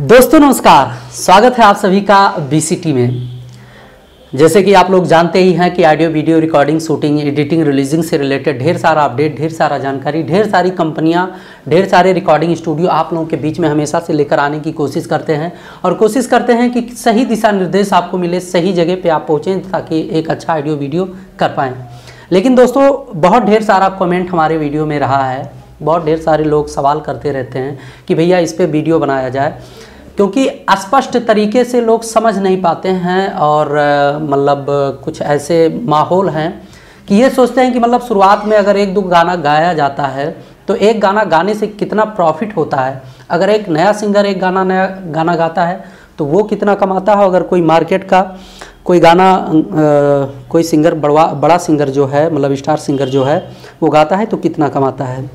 दोस्तों नमस्कार, स्वागत है आप सभी का बीसीटी में। जैसे कि आप लोग जानते ही हैं कि audio video recording, shooting, editing, releasing से रिलेटेड ढेर सारा अपडेट, ढेर सारा जानकारी, ढेर सारी कंपनियां, ढेर सारे रिकॉर्डिंग स्टूडियो आप लोगों के बीच में हमेशा से लेकर आने की कोशिश करते हैं और कोशिश करते हैं कि सही दिशा निर्देश आपको मिले, सही जगह पे आप पहुँचें ताकि एक अच्छा ऑडियो वीडियो कर पाएँ। लेकिन दोस्तों बहुत ढेर सारा कमेंट हमारे वीडियो में रहा है, बहुत ढेर सारे लोग सवाल करते रहते हैं कि भैया इस पे वीडियो बनाया जाए, क्योंकि स्पष्ट तरीके से लोग समझ नहीं पाते हैं और मतलब कुछ ऐसे माहौल हैं कि ये सोचते हैं कि मतलब शुरुआत में अगर एक दो गाना गाया जाता है तो एक गाना गाने से कितना प्रॉफिट होता है, अगर एक नया सिंगर एक नया गाना गाता है तो वो कितना कमाता है, अगर कोई मार्केट का कोई गाना कोई सिंगर बड़ा सिंगर जो है मतलब स्टार सिंगर जो है वो गाता है तो कितना कमाता है।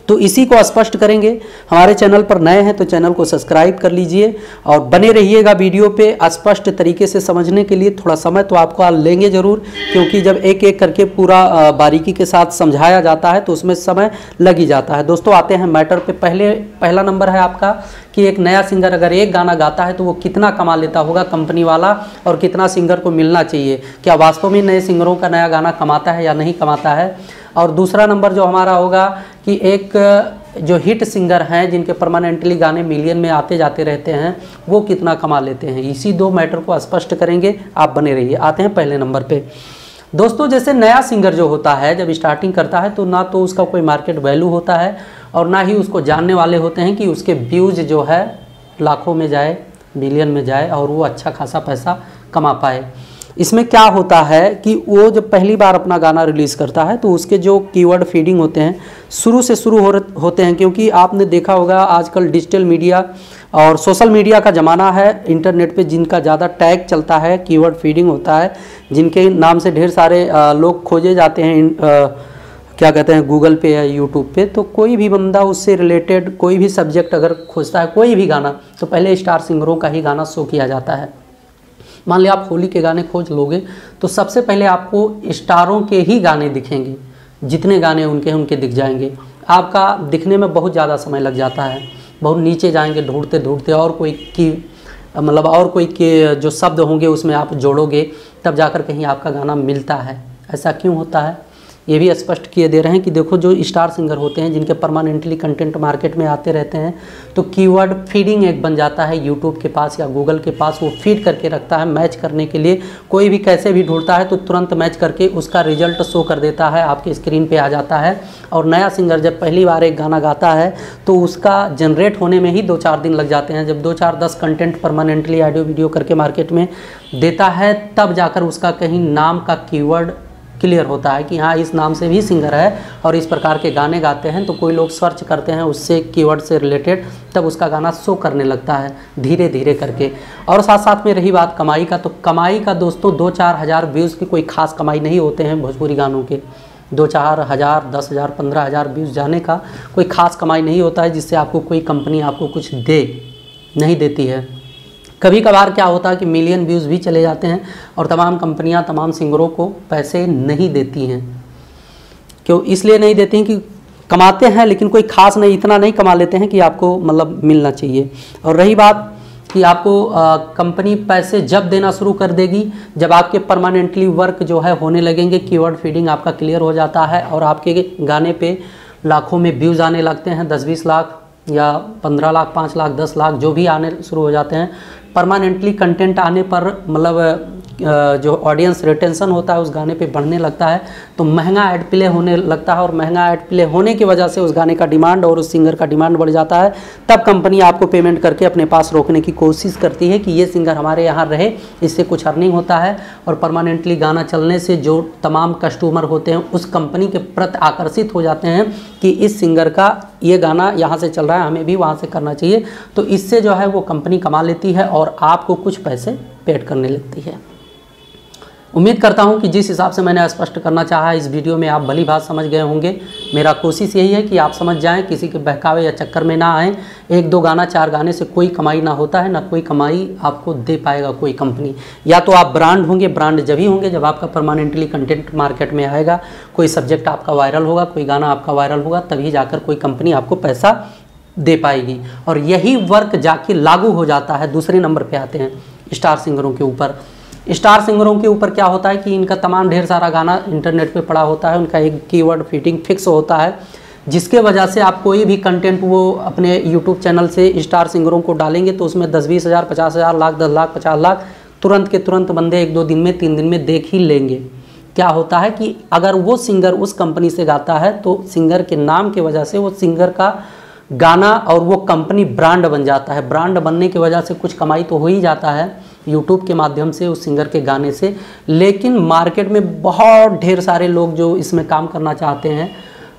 तो इसी को स्पष्ट करेंगे। हमारे चैनल पर नए हैं तो चैनल को सब्सक्राइब कर लीजिए और बने रहिएगा वीडियो पे। स्पष्ट तरीके से समझने के लिए थोड़ा समय तो आपको लेंगे ज़रूर, क्योंकि जब एक एक करके पूरा बारीकी के साथ समझाया जाता है तो उसमें समय लग ही जाता है। दोस्तों आते हैं मैटर पे। पहला नंबर है आपका कि एक नया सिंगर अगर एक गाना गाता है तो वो कितना कमा लेता होगा कंपनी वाला और कितना सिंगर को मिलना चाहिए, क्या वास्तव में नए सिंगरों का नया गाना कमाता है या नहीं कमाता है। और दूसरा नंबर जो हमारा होगा कि एक जो हिट सिंगर हैं जिनके परमानेंटली गाने मिलियन में आते जाते रहते हैं वो कितना कमा लेते हैं। इसी दो मैटर को स्पष्ट करेंगे, आप बने रहिए। आते हैं पहले नंबर पे। दोस्तों जैसे नया सिंगर जो होता है जब स्टार्टिंग करता है तो ना तो उसका कोई मार्केट वैल्यू होता है और ना ही उसको जानने वाले होते हैं कि उसके व्यूज़ जो है लाखों में जाए, मिलियन में जाए और वो अच्छा खासा पैसा कमा पाए। इसमें क्या होता है कि वो जब पहली बार अपना गाना रिलीज़ करता है तो उसके जो कीवर्ड फीडिंग होते हैं शुरू होते हैं, क्योंकि आपने देखा होगा आजकल डिजिटल मीडिया और सोशल मीडिया का ज़माना है। इंटरनेट पे जिनका ज़्यादा टैग चलता है, कीवर्ड फीडिंग होता है, जिनके नाम से ढेर सारे लोग खोजे जाते हैं क्या कहते हैं गूगल पे या यूट्यूब पे। तो कोई भी बंदा उससे रिलेटेड कोई भी सब्जेक्ट अगर खोजता है, कोई भी गाना, तो पहले स्टार सिंगरों का ही गाना शो किया जाता है। मान लिया आप होली के गाने खोज लोगे तो सबसे पहले आपको स्टारों के ही गाने दिखेंगे, जितने गाने उनके दिख जाएंगे। आपका दिखने में बहुत ज़्यादा समय लग जाता है, बहुत नीचे जाएंगे ढूंढते ढूंढते और कोई की मतलब और कोई के जो शब्द होंगे उसमें आप जोड़ोगे तब जाकर कहीं आपका गाना मिलता है। ऐसा क्यों होता है ये भी स्पष्ट किए दे रहे हैं कि देखो जो स्टार सिंगर होते हैं जिनके परमानेंटली कंटेंट मार्केट में आते रहते हैं तो कीवर्ड फीडिंग एक बन जाता है यूट्यूब के पास या गूगल के पास, वो फीड करके रखता है मैच करने के लिए। कोई भी कैसे भी ढूंढता है तो तुरंत मैच करके उसका रिजल्ट शो कर देता है, आपके स्क्रीन पे आ जाता है। और नया सिंगर जब पहली बार एक गाना गाता है तो उसका जनरेट होने में ही 2-4 दिन लग जाते हैं। जब 2-4-10 कंटेंट परमानेंटली ऑडियो वीडियो करके मार्केट में देता है तब जाकर उसका कहीं नाम का कीवर्ड क्लियर होता है कि हाँ इस नाम से भी सिंगर है और इस प्रकार के गाने गाते हैं। तो कोई लोग सर्च करते हैं उससे कीवर्ड से रिलेटेड, तब उसका गाना शो करने लगता है धीरे धीरे करके। और साथ साथ में रही बात कमाई का, तो कमाई का दोस्तों 2-4 हज़ार व्यूज़ की कोई खास कमाई नहीं होते हैं भोजपुरी गानों के। 2-4 हज़ार, 10 हज़ार, 15 हज़ार व्यूज़ जाने का कोई खास कमाई नहीं होता है जिससे आपको कोई कंपनी आपको कुछ नहीं देती है। कभी कभार क्या होता है कि मिलियन व्यूज़ भी चले जाते हैं और तमाम कंपनियां तमाम सिंगरों को पैसे नहीं देती हैं। क्यों? इसलिए नहीं देती हैं कि कमाते हैं लेकिन कोई खास नहीं, इतना नहीं कमा लेते हैं कि आपको मतलब मिलना चाहिए। और रही बात कि आपको कंपनी पैसे जब देना शुरू कर देगी जब आपके परमानेंटली वर्क जो है होने लगेंगे, कीवर्ड फीडिंग आपका क्लियर हो जाता है और आपके गाने पे लाखों में व्यूज़ आने लगते हैं, 10-20 लाख या 15 लाख, 5 लाख, 10 लाख जो भी आने शुरू हो जाते हैं। परमानेंटली कंटेंट आने पर मतलब जो ऑडियंस रिटेंशन होता है उस गाने पे बढ़ने लगता है, तो महंगा ऐड प्ले होने लगता है और महंगा ऐड प्ले होने की वजह से उस गाने का डिमांड और उस सिंगर का डिमांड बढ़ जाता है। तब कंपनी आपको पेमेंट करके अपने पास रोकने की कोशिश करती है कि ये सिंगर हमारे यहाँ रहे, इससे कुछ अर्निंग होता है। और परमानेंटली गाना चलने से जो तमाम कस्टमर होते हैं उस कंपनी के प्रति आकर्षित हो जाते हैं कि इस सिंगर का ये गाना यहाँ से चल रहा है, हमें भी वहाँ से करना चाहिए। तो इससे जो है वो कंपनी कमा लेती है और आपको कुछ पैसे पेड करने लगती है। उम्मीद करता हूं कि जिस हिसाब से मैंने स्पष्ट करना चाहा इस वीडियो में आप भली बात समझ गए होंगे। मेरा कोशिश यही है कि आप समझ जाएं, किसी के बहकावे या चक्कर में ना आएँ। 1-2 गाना 4 गाने से कोई कमाई ना होता है, ना कोई कमाई आपको दे पाएगा कोई कंपनी। या तो आप ब्रांड होंगे, ब्रांड जब ही होंगे जब आपका परमानेंटली कंटेंट मार्केट में आएगा, कोई सब्जेक्ट आपका वायरल होगा, कोई गाना आपका वायरल होगा, तभी जाकर कोई कंपनी आपको पैसा दे पाएगी। और यही वर्क जाके लागू हो जाता है। दूसरे नंबर पे आते हैं स्टार सिंगरों के ऊपर। स्टार सिंगरों के ऊपर क्या होता है कि इनका तमाम ढेर सारा गाना इंटरनेट पे पड़ा होता है, उनका एक कीवर्ड फिटिंग फिक्स होता है, जिसके वजह से आप कोई भी कंटेंट वो अपने यूट्यूब चैनल से स्टार सिंगरों को डालेंगे तो उसमें 10-20 हज़ार, 50 हज़ार, लाख, 10 लाख, 50 लाख तुरंत के तुरंत बंदे 1-2 दिन में, 3 दिन में देख ही लेंगे। क्या होता है कि अगर वो सिंगर उस कंपनी से गाता है तो सिंगर के नाम की वजह से वो सिंगर का गाना और वो कंपनी ब्रांड बन जाता है। ब्रांड बनने की वजह से कुछ कमाई तो हो ही जाता है यूट्यूब के माध्यम से उस सिंगर के गाने से, लेकिन मार्केट में बहुत ढेर सारे लोग जो इसमें काम करना चाहते हैं,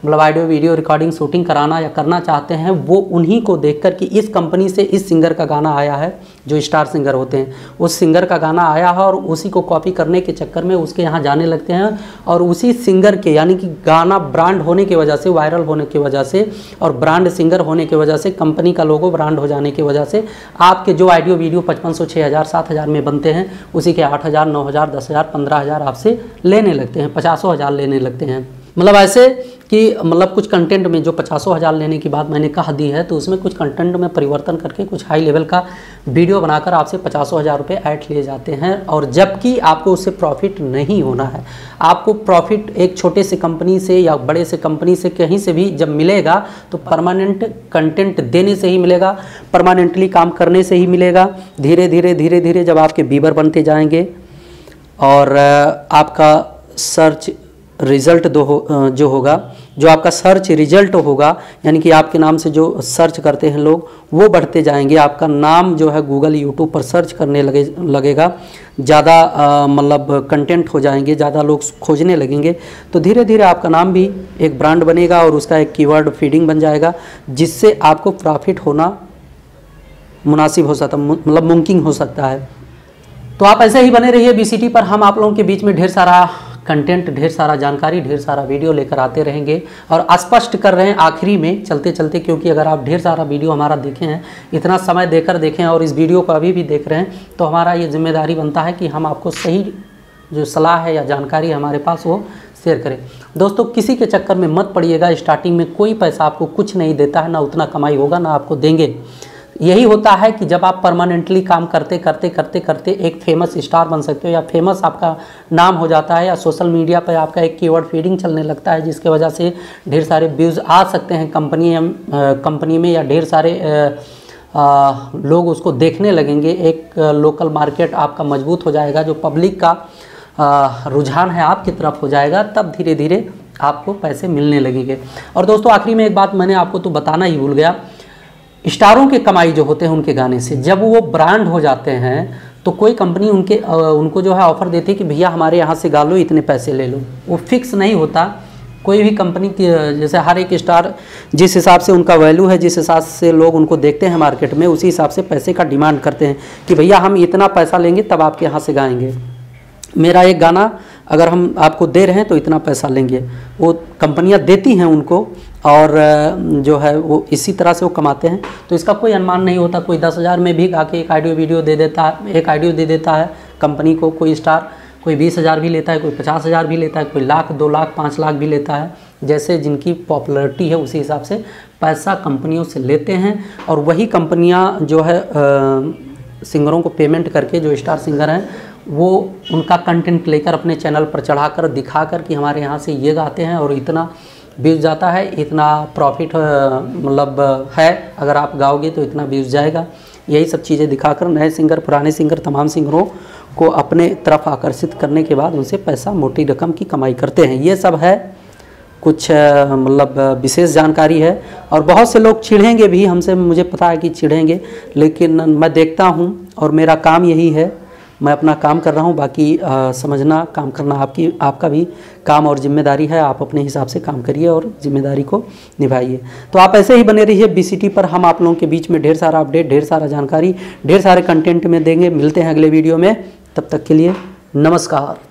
मतलब ऑडियो वीडियो रिकॉर्डिंग शूटिंग कराना या करना चाहते हैं, वो उन्हीं को देखकर कि इस कंपनी से इस सिंगर का गाना आया है, जो स्टार सिंगर होते हैं उस सिंगर का गाना आया है, और उसी को कॉपी करने के चक्कर में उसके यहाँ जाने लगते हैं। और उसी सिंगर के यानी कि गाना ब्रांड होने की वजह से, वायरल होने की वजह से और ब्रांड सिंगर होने की वजह से, कंपनी का लोगो ब्रांड हो जाने की वजह से आपके जो ऑडियो वीडियो 5500, 6000, 7000 में बनते हैं उसी के 8000, 9000, 10000, 15000 आपसे लेने लगते हैं, 50 हज़ार लेने लगते हैं। मतलब ऐसे कि मतलब कुछ कंटेंट में जो 50 हज़ार लेने की बात मैंने कह दी है, तो उसमें कुछ कंटेंट में परिवर्तन करके कुछ हाई लेवल का वीडियो बनाकर आपसे 50 हज़ार रुपये ऐड लिए जाते हैं, और जबकि आपको उससे प्रॉफिट नहीं होना है। आपको प्रॉफिट एक छोटे से कंपनी से या बड़े से कंपनी से कहीं से भी जब मिलेगा तो परमानेंट कंटेंट देने से ही मिलेगा, परमानेंटली काम करने से ही मिलेगा। धीरे धीरे धीरे धीरे जब आपके व्यूअर बनते जाएंगे और आपका सर्च रिज़ल्ट जो होगा, जो आपका सर्च रिजल्ट होगा, यानी कि आपके नाम से जो सर्च करते हैं लोग वो बढ़ते जाएंगे, आपका नाम जो है गूगल यूट्यूब पर सर्च करने लगेगा, ज़्यादा मतलब कंटेंट हो जाएंगे, ज़्यादा लोग खोजने लगेंगे, तो धीरे धीरे आपका नाम भी एक ब्रांड बनेगा और उसका एक कीवर्ड फीडिंग बन जाएगा, जिससे आपको प्रॉफिट होना मुनासिब हो सकता, मतलब मुमकिन हो सकता है। तो आप ऐसे ही बने रहिए बीसीटी पर। हम आप लोगों के बीच में ढेर सारा कंटेंट, ढेर सारा जानकारी, ढेर सारा वीडियो लेकर आते रहेंगे और स्पष्ट कर रहे हैं आखिरी में चलते चलते, क्योंकि अगर आप ढेर सारा वीडियो हमारा देखें हैं, इतना समय देकर देखें और इस वीडियो को अभी भी देख रहे हैं, तो हमारा ये जिम्मेदारी बनता है कि हम आपको सही जो सलाह है या जानकारी हमारे पास वो शेयर करें। दोस्तों, किसी के चक्कर में मत पड़िएगा। स्टार्टिंग में कोई पैसा आपको कुछ नहीं देता है, ना उतना कमाई होगा ना आपको देंगे। यही होता है कि जब आप परमानेंटली काम करते करते करते करते एक फेमस स्टार बन सकते हो, या फेमस आपका नाम हो जाता है, या सोशल मीडिया पर आपका एक कीवर्ड फीडिंग चलने लगता है, जिसके वजह से ढेर सारे व्यूज़ आ सकते हैं कंपनी में, या ढेर सारे लोग उसको देखने लगेंगे। एक लोकल मार्केट आपका मजबूत हो जाएगा, जो पब्लिक का रुझान है आपकी तरफ हो जाएगा, तब धीरे धीरे आपको पैसे मिलने लगेंगे। और दोस्तों, आखिरी में एक बात मैंने आपको तो बताना ही भूल गया, स्टारों के कमाई जो होते हैं उनके गाने से, जब वो ब्रांड हो जाते हैं तो कोई कंपनी उनको जो है ऑफ़र देती है कि भैया हमारे यहाँ से गा लो, इतने पैसे ले लो। वो फिक्स नहीं होता। कोई भी कंपनी की, जैसे हर एक स्टार जिस हिसाब से उनका वैल्यू है, जिस हिसाब से लोग उनको देखते हैं मार्केट में, उसी हिसाब से पैसे का डिमांड करते हैं कि भैया हम इतना पैसा लेंगे तब आपके यहाँ से गाएंगे, मेरा एक गाना अगर हम आपको दे रहे हैं तो इतना पैसा लेंगे। वो कंपनियां देती हैं उनको, और जो है वो इसी तरह से वो कमाते हैं। तो इसका कोई अनुमान नहीं होता। कोई 10 हज़ार में भी गा के एक ऑडियो दे देता है कंपनी को, कोई स्टार, कोई 20 हज़ार भी लेता है, कोई 50 हज़ार भी लेता है, कोई लाख, 2 लाख, 5 लाख भी लेता है। जैसे जिनकी पॉपुलैरिटी है उसी हिसाब से पैसा कंपनियों से लेते हैं, और वही कंपनियां जो है सिंगरों को पेमेंट करके, जो स्टार सिंगर हैं वो उनका कंटेंट लेकर अपने चैनल पर चढ़ाकर दिखाकर कि हमारे यहाँ से ये गाते हैं और इतना व्यूज़ जाता है, इतना प्रॉफिट मतलब है, अगर आप गाओगे तो इतना व्यूज़ जाएगा। यही सब चीज़ें दिखाकर नए सिंगर, पुराने सिंगर, तमाम सिंगरों को अपने तरफ आकर्षित करने के बाद उनसे पैसा, मोटी रकम की कमाई करते हैं। ये सब है कुछ मतलब विशेष जानकारी है। और बहुत से लोग चिढ़ेंगे भी हमसे, मुझे पता है कि चिढ़ेंगे, लेकिन मैं देखता हूँ और मेरा काम यही है, मैं अपना काम कर रहा हूँ। बाकी समझना, काम करना आपका भी काम और जिम्मेदारी है। आप अपने हिसाब से काम करिए और जिम्मेदारी को निभाइए। तो आप ऐसे ही बने रहिए बीसीटी पर। हम आप लोगों के बीच में ढेर सारा अपडेट, ढेर सारा जानकारी, ढेर सारे कंटेंट में देंगे। मिलते हैं अगले वीडियो में, तब तक के लिए नमस्कार।